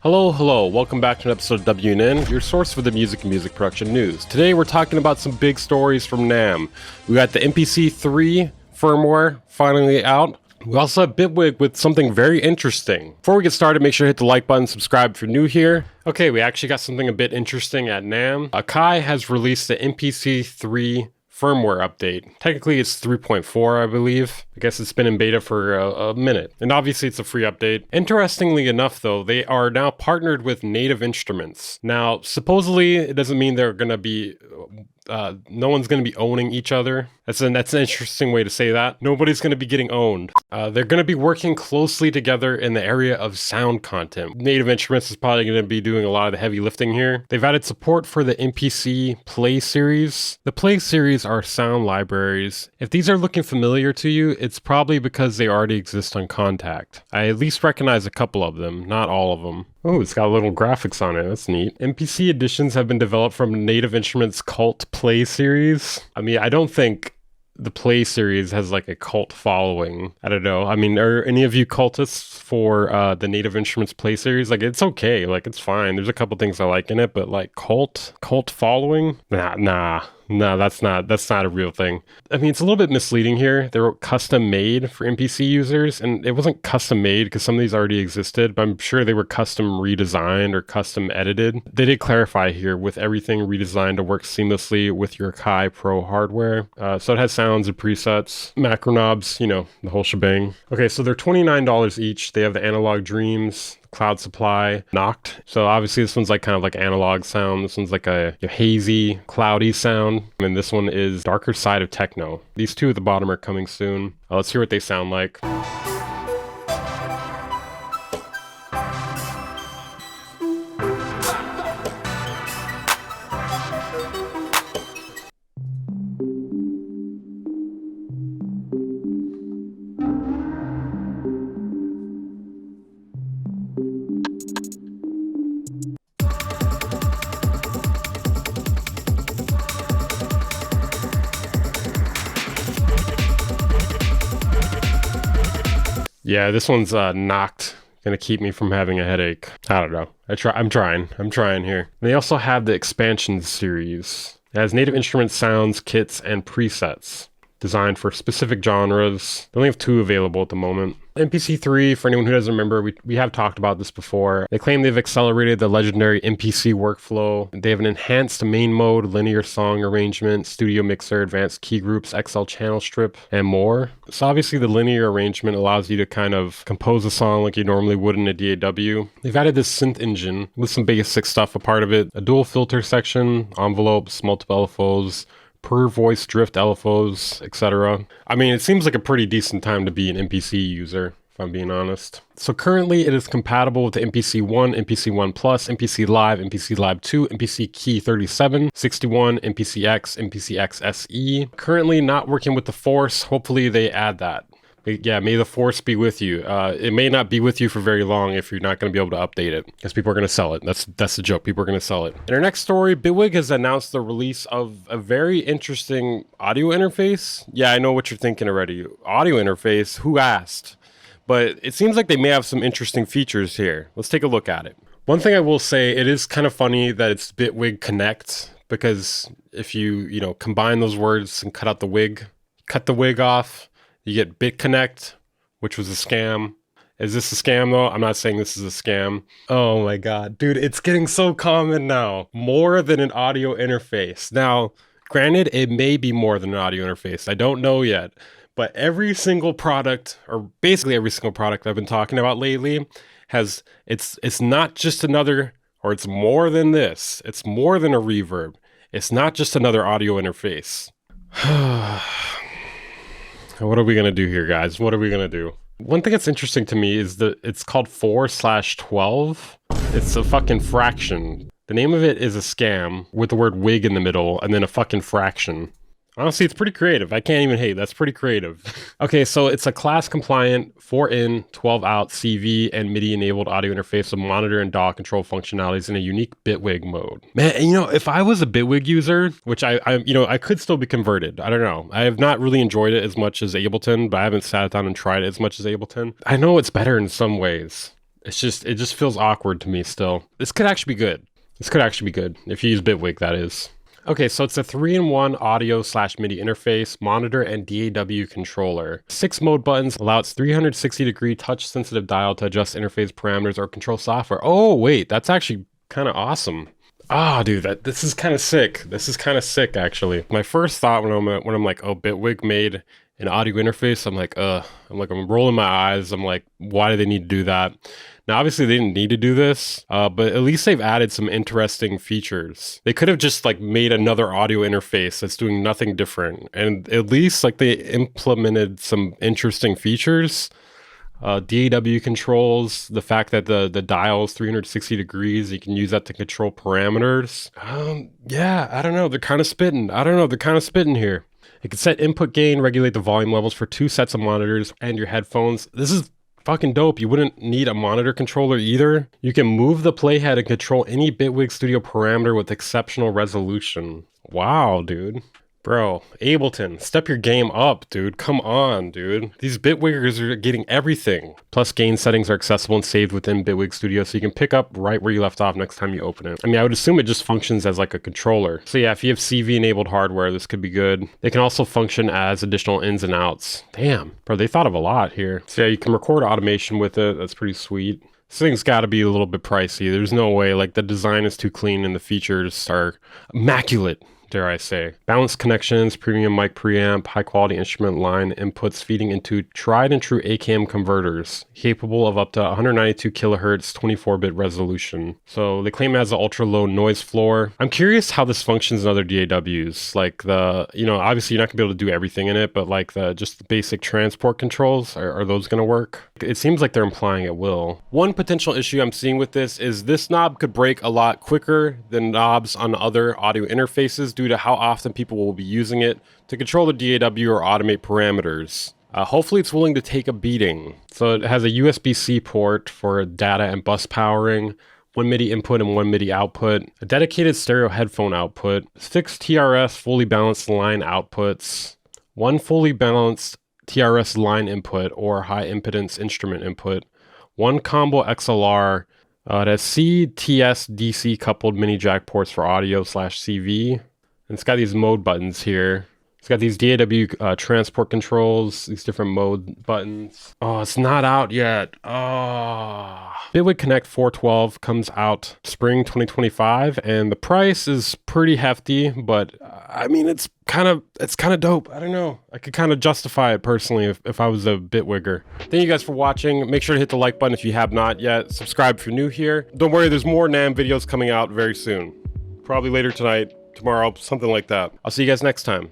Hello, welcome back to an episode of WNN, your source for the music and music production news. Today we're talking about some big stories from NAMM. We got the MPC 3 firmware finally out. We also have Bitwig with something very interesting. Before we get started, make sure to hit the like button, subscribe if you're new here. Okay, we actually got something a bit interesting at NAMM. Akai has released the MPC 3 firmware update. Technically it's 3.4, I believe. I guess it's been in beta for a minute. And obviously it's a free update. Interestingly enough though, they are now partnered with Native Instruments. Now, supposedly it doesn't mean they're gonna be no one's going to be owning each other. That's an interesting way to say that. Nobody's going to be getting owned. They're going to be working closely together in the area of sound content. Native Instruments is probably going to be doing a lot of the heavy lifting here. They've added support for the MPC Play series. The Play series are sound libraries. If these are looking familiar to you, it's probably because they already exist on Contact. I at least recognize a couple of them, not all of them. Oh, it's got little graphics on it. That's neat. MPC editions have been developed from Native Instruments Cult Play series. I mean, I don't think the Play series has like a cult following. I don't know. I mean, are any of you cultists for the Native Instruments Play series? Like, it's okay. Like, it's fine. There's a couple things I like in it, but like cult following? Nah, that's not a real thing. I mean, it's a little bit misleading here. They were custom made for MPC users, and it wasn't custom made because some of these already existed, but I'm sure they were custom redesigned or custom edited. They did clarify here with everything redesigned to work seamlessly with your Akai Pro hardware. So it has sounds and presets, macro knobs, you know, the whole shebang. Okay, so they're $29 each. They have the Analog Dreams, Cloud Supply, Knocked. So obviously this one's like kind of like analog sound. This one's like a hazy, cloudy sound. And this one is Darker Side of Techno. These two at the bottom are coming soon. Let's hear what they sound like. Yeah, this one's knocked. Gonna keep me from having a headache. I don't know. I'm trying here. And they also have the expansion series. It has Native Instruments sounds, kits, and presets designed for specific genres. They only have 2 available at the moment. MPC 3, for anyone who doesn't remember, we have talked about this before. They claim they've accelerated the legendary MPC workflow. They have an enhanced main mode, linear song arrangement, studio mixer, advanced key groups, XL channel strip, and more. So obviously the linear arrangement allows you to kind of compose a song like you normally would in a DAW. They've added this synth engine with some basic stuff a part of it, a dual filter section, envelopes, multiple LFOs, per voice drift LFOs, etc. I mean, it seems like a pretty decent time to be an MPC user, if I'm being honest. So currently it is compatible with the MPC 1, MPC 1 Plus, MPC Live, MPC Live 2, MPC Key 37, 61, MPC X, MPC X SE. Currently not working with the Force. Hopefully they add that. Yeah, may the Force be with you. It may not be with you for very long if you're not going to be able to update it, because people are going to sell it. That's the joke. People are going to sell it. In our next story, Bitwig has announced the release of a very interesting audio interface. Yeah, I know what you're thinking already. Audio interface? Who asked? But it seems like they may have some interesting features here. Let's take a look at it. One thing I will say, it is kind of funny that it's Bitwig Connect, because if you combine those words and cut the wig off, you get BitConnect, which was a scam. Is this a scam though? I'm not saying this is a scam. Oh my God, dude, it's getting so common now. More than an audio interface. Now, granted, it may be more than an audio interface. I don't know yet. But every single product, or basically every single product I've been talking about lately, it's not just another, or it's more than this. It's more than a reverb. It's not just another audio interface. What are we going to do here, guys? What are we going to do? One thing that's interesting to me is that it's called 4/12. It's a fucking fraction. The name of it is a scam with the word wig in the middle and then a fucking fraction. Honestly, it's pretty creative. I can't even hate. That's pretty creative. Okay, so it's a class-compliant 4-in, 12-out CV and MIDI-enabled audio interface with monitor and DAW control functionalities in a unique Bitwig mode. Man, if I was a Bitwig user, which I could still be converted. I don't know. I have not really enjoyed it as much as Ableton, but I haven't sat down and tried it as much as Ableton. I know it's better in some ways. It's just, it just feels awkward to me still. This could actually be good. This could actually be good if you use Bitwig, that is. Okay, so it's a 3-in-1 audio / MIDI interface, monitor, and DAW controller. 6 mode buttons allow its 360-degree touch-sensitive dial to adjust interface parameters or control software. Oh, wait, that's actually kind of awesome. Ah, dude, this is kind of sick. This is kind of sick, actually. My first thought when I'm like, oh, Bitwig made an audio interface, I'm rolling my eyes. I'm like, why do they need to do that? Now, obviously, they didn't need to do this, but at least they've added some interesting features. They could have just like made another audio interface that's doing nothing different, and at least like they implemented some interesting features. DAW controls, the fact that the dial is 360 degrees, you can use that to control parameters. Yeah, I don't know. They're kind of spitting. I don't know. They're kind of spitting here. It can set input gain, regulate the volume levels for 2 sets of monitors and your headphones. This is fucking dope. You wouldn't need a monitor controller either. You can move the playhead and control any Bitwig Studio parameter with exceptional resolution. Wow, dude. Bro, Ableton, step your game up, dude. Come on, dude. These Bitwiggers are getting everything. Plus, gain settings are accessible and saved within Bitwig Studio, so you can pick up right where you left off next time you open it. I mean, I would assume it just functions as like a controller. So yeah, if you have CV-enabled hardware, this could be good. They can also function as additional ins and outs. Damn, bro, they thought of a lot here. So yeah, you can record automation with it. That's pretty sweet. This thing's got to be a little bit pricey. There's no way. Like, the design is too clean and the features are immaculate, dare I say. Balanced connections, premium mic preamp, high quality instrument line inputs feeding into tried and true AKM converters, capable of up to 192 kilohertz, 24-bit resolution. So they claim it has an ultra low noise floor. I'm curious how this functions in other DAWs. Like obviously you're not gonna be able to do everything in it, but like just the basic transport controls, are those gonna work? It seems like they're implying it will. One potential issue I'm seeing with this knob could break a lot quicker than knobs on other audio interfaces due to how often people will be using it to control the DAW or automate parameters. Hopefully it's willing to take a beating. So it has a USB-C port for data and bus powering, 1 MIDI input and 1 MIDI output, a dedicated stereo headphone output, 6 TRS fully balanced line outputs, 1 fully balanced TRS line input or high impedance instrument input, 1 combo XLR. It has CTS DC coupled mini jack ports for audio / CV. And it's got these mode buttons here. It's got these DAW transport controls, these different mode buttons. Oh, it's not out yet. Oh. Bitwig Connect 412 comes out spring 2025, and the price is pretty hefty, but I mean, it's kind of dope. I don't know. I could kind of justify it personally if I was a Bitwigger. Thank you guys for watching. Make sure to hit the like button if you have not yet. Subscribe if you're new here. Don't worry, there's more NAMM videos coming out very soon. Probably later tonight, tomorrow, something like that. I'll see you guys next time.